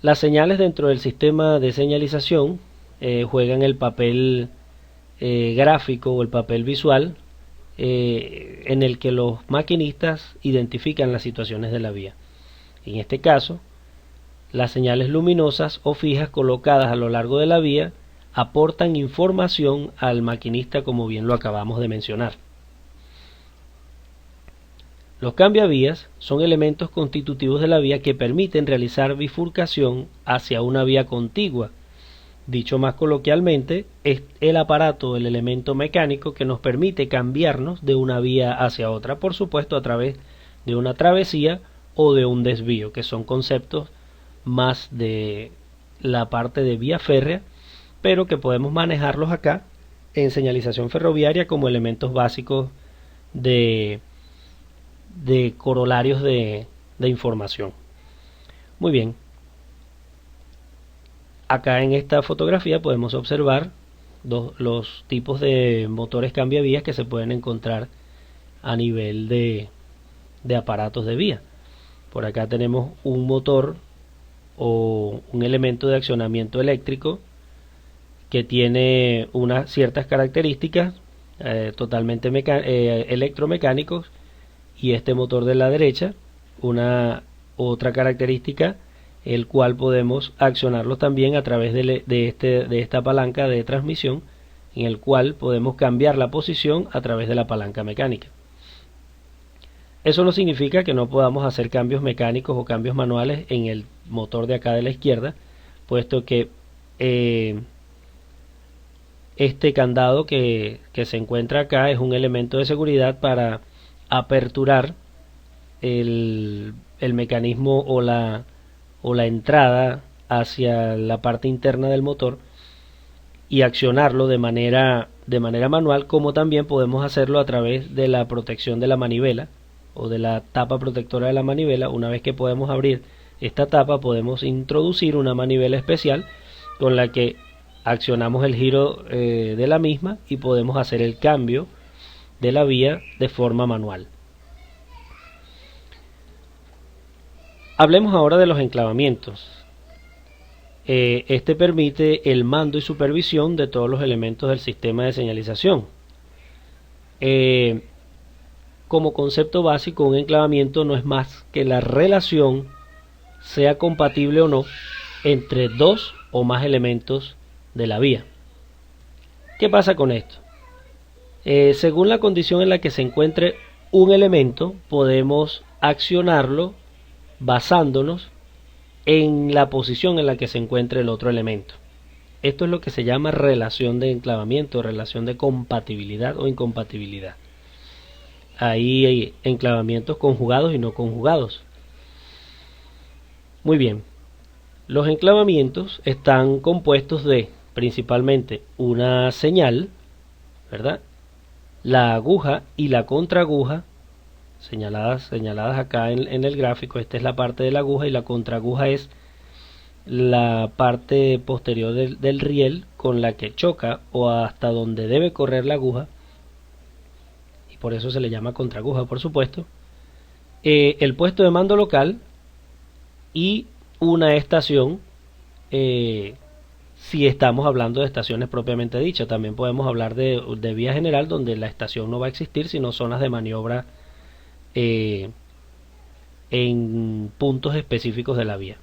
Las señales dentro del sistema de señalización juegan el papel gráfico o el papel visual en el que los maquinistas identifican las situaciones de la vía. En este caso, las señales luminosas o fijas colocadas a lo largo de la vía aportan información al maquinista, como bien lo acabamos de mencionar. Los cambiavías son elementos constitutivos de la vía que permiten realizar bifurcación hacia una vía contigua. Dicho más coloquialmente, es el aparato, el elemento mecánico que nos permite cambiarnos de una vía hacia otra, por supuesto a través de una travesía o de un desvío, que son conceptos más de la parte de vía férrea, pero que podemos manejarlos acá en señalización ferroviaria como elementos básicos de corolarios de información. Muy bien. Acá en esta fotografía podemos observar los tipos de motores cambiavías que se pueden encontrar a nivel de aparatos de vía. Por acá tenemos un motor o un elemento de accionamiento eléctrico que tiene unas ciertas características totalmente electromecánicos, y este motor de la derecha una otra característica, el cual podemos accionarlo también a través de esta palanca de transmisión, en el cual podemos cambiar la posición a través de la palanca mecánica. Eso no significa que no podamos hacer cambios mecánicos o cambios manuales en el motor de acá de la izquierda, puesto que este candado que se encuentra acá es un elemento de seguridad para aperturar el mecanismo o la entrada hacia la parte interna del motor y accionarlo de manera manual, como también podemos hacerlo a través de la protección de la manivela o de la tapa protectora de la manivela. Una vez que podemos abrir esta tapa, podemos introducir una manivela especial con la que accionamos el giro de la misma y podemos hacer el cambio de la vía de forma manual. Hablemos ahora de los enclavamientos. Este permite el mando y supervisión de todos los elementos del sistema de señalización. Como concepto básico, un enclavamiento no es más que la relación, sea compatible o no, entre dos o más elementos de la vía. ¿Qué pasa con esto? Según la condición en la que se encuentre un elemento, podemos accionarlo basándonos en la posición en la que se encuentre el otro elemento. Esto es lo que se llama relación de enclavamiento, relación de compatibilidad o incompatibilidad. Ahí hay enclavamientos conjugados y no conjugados. Muy bien. Los enclavamientos están compuestos de principalmente una señal, ¿verdad? La aguja y la contraaguja, señaladas acá en el gráfico. Esta es la parte de la aguja y la contraaguja es la parte posterior del riel con la que choca o hasta donde debe correr la aguja, y por eso se le llama contraaguja, por supuesto. El puesto de mando local y una estación, si estamos hablando de estaciones propiamente dichas. También podemos hablar de vía general, donde la estación no va a existir, sino zonas de maniobra en puntos específicos de la vía.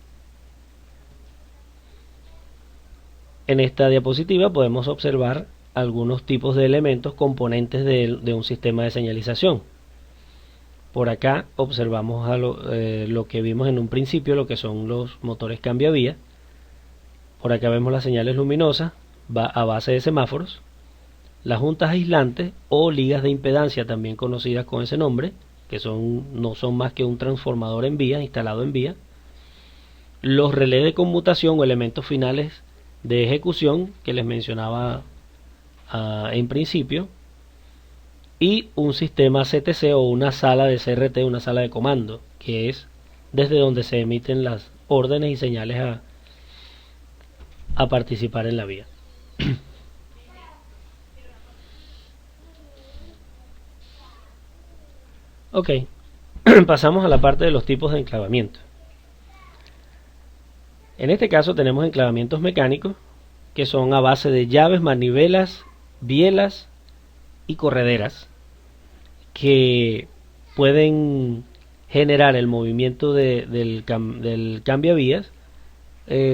En esta diapositiva podemos observar algunos tipos de elementos componentes de un sistema de señalización. Por acá observamos lo que vimos en un principio, lo que son los motores cambiavía. Por acá vemos las señales luminosas a base de semáforos, las juntas aislantes o ligas de impedancia, también conocidas con ese nombre, que no son más que un transformador en vía, instalado en vía, los relés de conmutación o elementos finales de ejecución que les mencionaba en principio, y un sistema CTC o una sala de CRT, una sala de comando, que es desde donde se emiten las órdenes y señales a participar en la vía. Ok, pasamos a la parte de los tipos de enclavamiento. En este caso tenemos enclavamientos mecánicos que son a base de llaves, manivelas, bielas y correderas que pueden generar el movimiento del cambiavías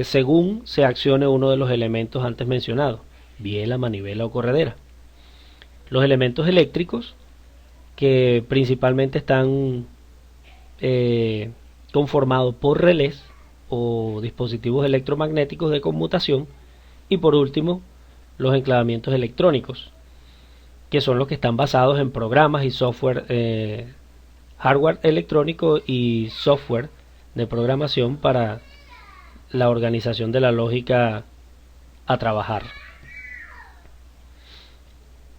según se accione uno de los elementos antes mencionados, biela, manivela o corredera. Los elementos eléctricos, que principalmente están conformados por relés o dispositivos electromagnéticos de conmutación, y por último los enclavamientos electrónicos, que son los que están basados en programas y software, hardware electrónico y software de programación para la organización de la lógica a trabajar.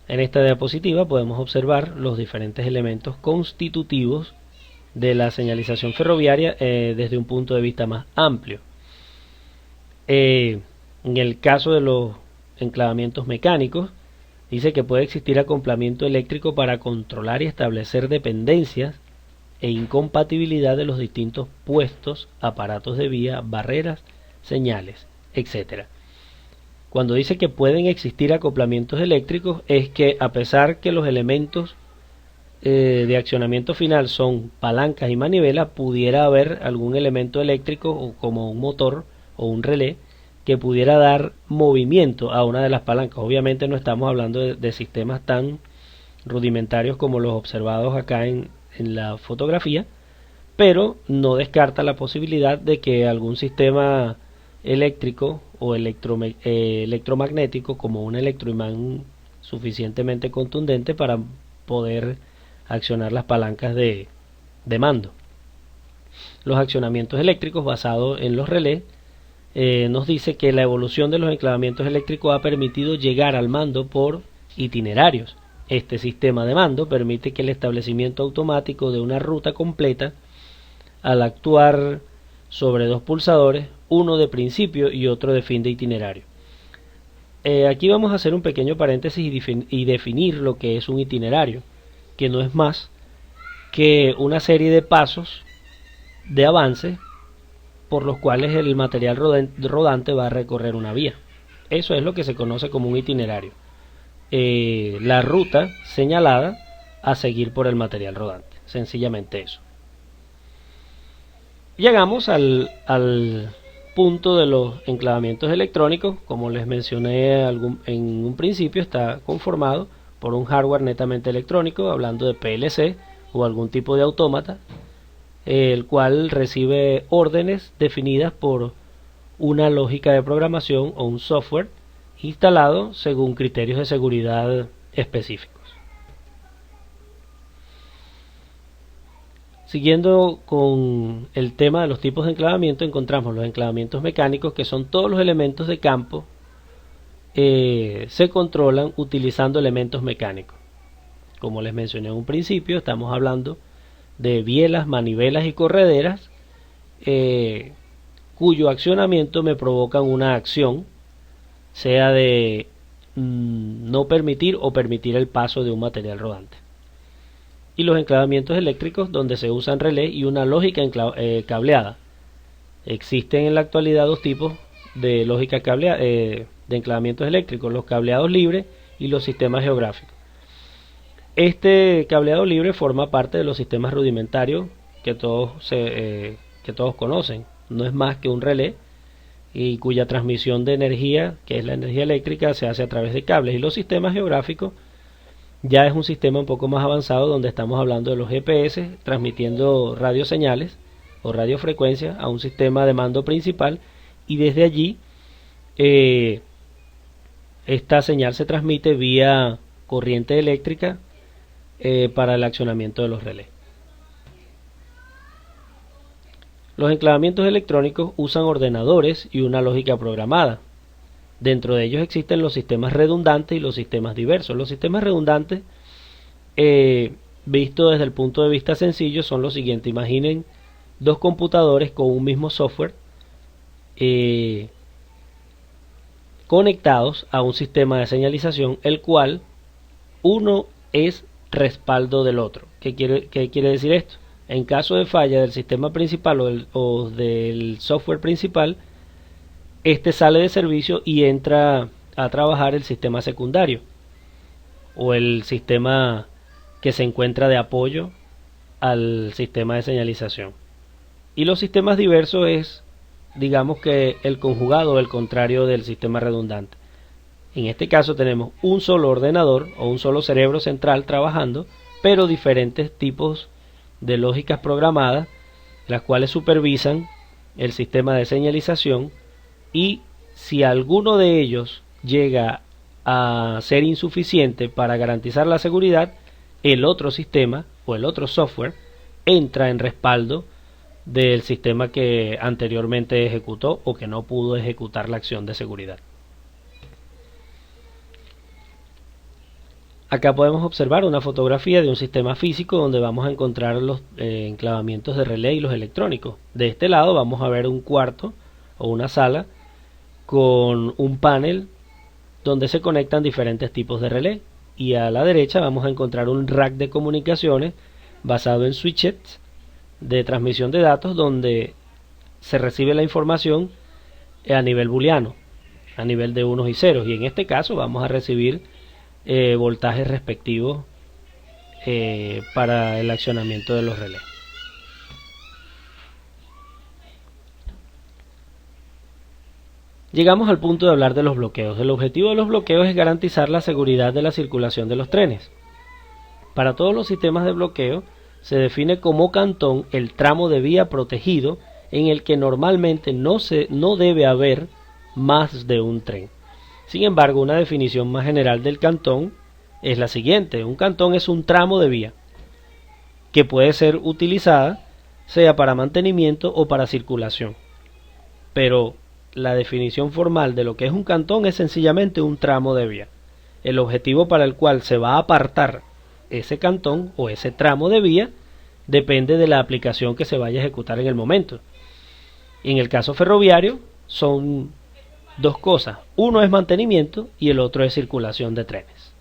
En esta diapositiva podemos observar los diferentes elementos constitutivos de la señalización ferroviaria desde un punto de vista más amplio. En el caso de los enclavamientos mecánicos, dice que puede existir acoplamiento eléctrico para controlar y establecer dependencias e incompatibilidad de los distintos puestos, aparatos de vía, barreras, señales, etc. Cuando dice que pueden existir acoplamientos eléctricos, es que a pesar que los elementos de accionamiento final son palancas y manivelas, pudiera haber algún elemento eléctrico como un motor o un relé que pudiera dar movimiento a una de las palancas. Obviamente no estamos hablando de sistemas tan rudimentarios como los observados acá en la fotografía, pero no descarta la posibilidad de que algún sistema eléctrico o electromagnético, como un electroimán suficientemente contundente para poder accionar las palancas de mando. Los accionamientos eléctricos basados en los relés nos dice que la evolución de los enclavamientos eléctricos ha permitido llegar al mando por itinerarios. Este sistema de mando permite que el establecimiento automático de una ruta completa al actuar sobre dos pulsadores, uno de principio y otro de fin de itinerario. Aquí vamos a hacer un pequeño paréntesis y definir lo que es un itinerario, que no es más que una serie de pasos de avance por los cuales el material rodante va a recorrer una vía. Eso es lo que se conoce como un itinerario, la ruta señalada a seguir por el material rodante, sencillamente eso. Llegamos al punto de los enclavamientos electrónicos. Como les mencioné en un principio, está conformado por un hardware netamente electrónico, hablando de PLC o algún tipo de autómata, el cual recibe órdenes definidas por una lógica de programación o un software instalado según criterios de seguridad específicos. Siguiendo con el tema de los tipos de enclavamiento, encontramos los enclavamientos mecánicos, que son todos los elementos de campo se controlan utilizando elementos mecánicos. Como les mencioné en un principio, estamos hablando de bielas, manivelas y correderas cuyo accionamiento me provocan una acción, sea de no permitir o permitir el paso de un material rodante. Y los enclavamientos eléctricos, donde se usan relés y una lógica cableada. Existen en la actualidad dos tipos de lógica cableada, de enclavamientos eléctricos: los cableados libres y los sistemas geográficos. Este cableado libre forma parte de los sistemas rudimentarios que todos conocen. No es más que un relé y cuya transmisión de energía, que es la energía eléctrica, se hace a través de cables. Y los sistemas geográficos ya es un sistema un poco más avanzado, donde estamos hablando de los GPS transmitiendo radioseñales o radiofrecuencias a un sistema de mando principal, y desde allí esta señal se transmite vía corriente eléctrica para el accionamiento de los relés. Los enclavamientos electrónicos usan ordenadores y una lógica programada. Dentro de ellos existen los sistemas redundantes y los sistemas diversos. Los sistemas redundantes, visto desde el punto de vista sencillo, son los siguientes. Imaginen dos computadores con un mismo software conectados a un sistema de señalización, el cual uno es respaldo del otro. ¿Qué quiere decir esto? En caso de falla del sistema principal o del software principal, este sale de servicio y entra a trabajar el sistema secundario o el sistema que se encuentra de apoyo al sistema de señalización. Y los sistemas diversos es, digamos que el conjugado o el contrario del sistema redundante. En este caso tenemos un solo ordenador o un solo cerebro central trabajando, pero diferentes tipos de lógicas programadas, las cuales supervisan el sistema de señalización, y si alguno de ellos llega a ser insuficiente para garantizar la seguridad, el otro sistema o el otro software entra en respaldo del sistema que anteriormente ejecutó o que no pudo ejecutar la acción de seguridad. Acá podemos observar una fotografía de un sistema físico donde vamos a encontrar los enclavamientos de relé y los electrónicos. De este lado vamos a ver un cuarto o una sala con un panel donde se conectan diferentes tipos de relé, y a la derecha vamos a encontrar un rack de comunicaciones basado en switches de transmisión de datos donde se recibe la información a nivel booleano, a nivel de unos y ceros, y en este caso vamos a recibir voltajes respectivos para el accionamiento de los relés. Llegamos al punto de hablar de los bloqueos. El objetivo de los bloqueos es garantizar la seguridad de la circulación de los trenes. Para todos los sistemas de bloqueo se define como cantón el tramo de vía protegido en el que normalmente no debe haber más de un tren. Sin embargo, una definición más general del cantón es la siguiente: un cantón es un tramo de vía que puede ser utilizada sea para mantenimiento o para circulación, pero la definición formal de lo que es un cantón es sencillamente un tramo de vía. El objetivo para el cual se va a apartar ese cantón o ese tramo de vía depende de la aplicación que se vaya a ejecutar en el momento. En el caso ferroviario son dos cosas: uno es mantenimiento y el otro es circulación de trenes.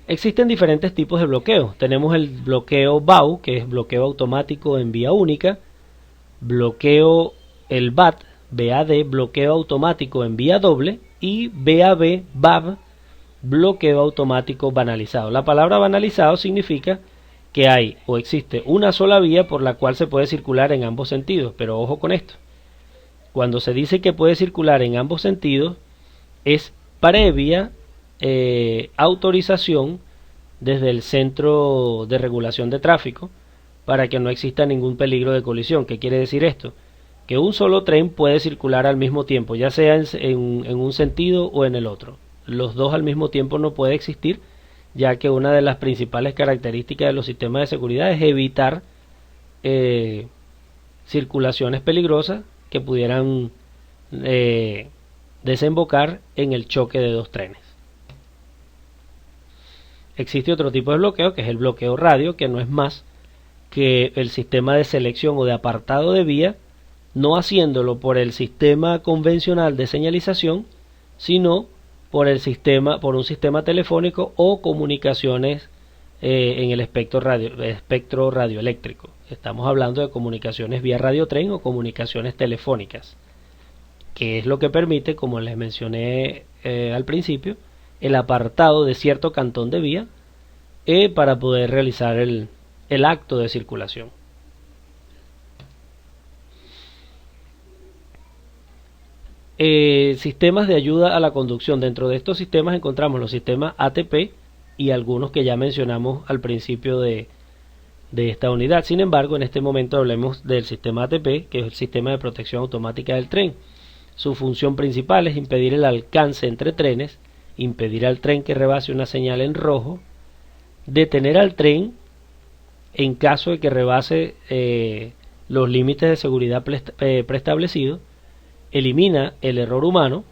Existen diferentes tipos de bloqueo. Tenemos el bloqueo BAU, que es bloqueo automático en vía única, el BAD, bloqueo automático en vía doble, y BAB, bloqueo automático banalizado. La palabra banalizado significa que hay o existe una sola vía por la cual se puede circular en ambos sentidos, pero ojo con esto: cuando se dice que puede circular en ambos sentidos es previa autorización desde el Centro de Regulación de Tráfico para que no exista ningún peligro de colisión. ¿Qué quiere decir esto? Que un solo tren puede circular al mismo tiempo, ya sea en un sentido o en el otro. Los dos al mismo tiempo no puede existir, ya que una de las principales características de los sistemas de seguridad es evitar circulaciones peligrosas que pudieran desembocar en el choque de dos trenes. Existe otro tipo de bloqueo, que es el bloqueo radio, que no es más que el sistema de selección o de apartado de vía, no haciéndolo por el sistema convencional de señalización, sino por un sistema telefónico o comunicaciones en el espectro radioeléctrico. Estamos hablando de comunicaciones vía radiotren o comunicaciones telefónicas, que es lo que permite, como les mencioné al principio, el apartado de cierto cantón de vía para poder realizar el acto de circulación. Sistemas de ayuda a la conducción. Dentro de estos sistemas encontramos los sistemas ATP y algunos que ya mencionamos al principio de esta unidad. Sin embargo, en este momento hablemos del sistema ATP, que es el sistema de protección automática del tren. Su función principal es impedir el alcance entre trenes, impedir al tren que rebase una señal en rojo, detener al tren en caso de que rebase los límites de seguridad preestablecidos, elimina el error humano,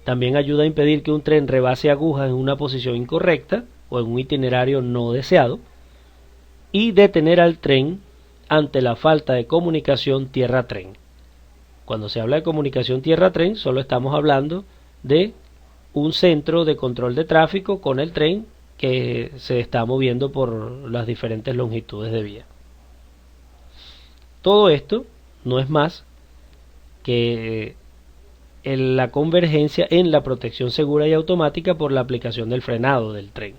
también ayuda a impedir que un tren rebase agujas en una posición incorrecta o en un itinerario no deseado, y detener al tren ante la falta de comunicación tierra-tren. Cuando se habla de comunicación tierra-tren, solo estamos hablando de un centro de control de tráfico con el tren que se está moviendo por las diferentes longitudes de vía. Todo esto no es más que la convergencia en la protección segura y automática por la aplicación del frenado del tren.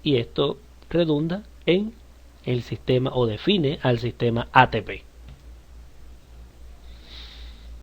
Y esto redunda en el sistema o define al sistema ATP.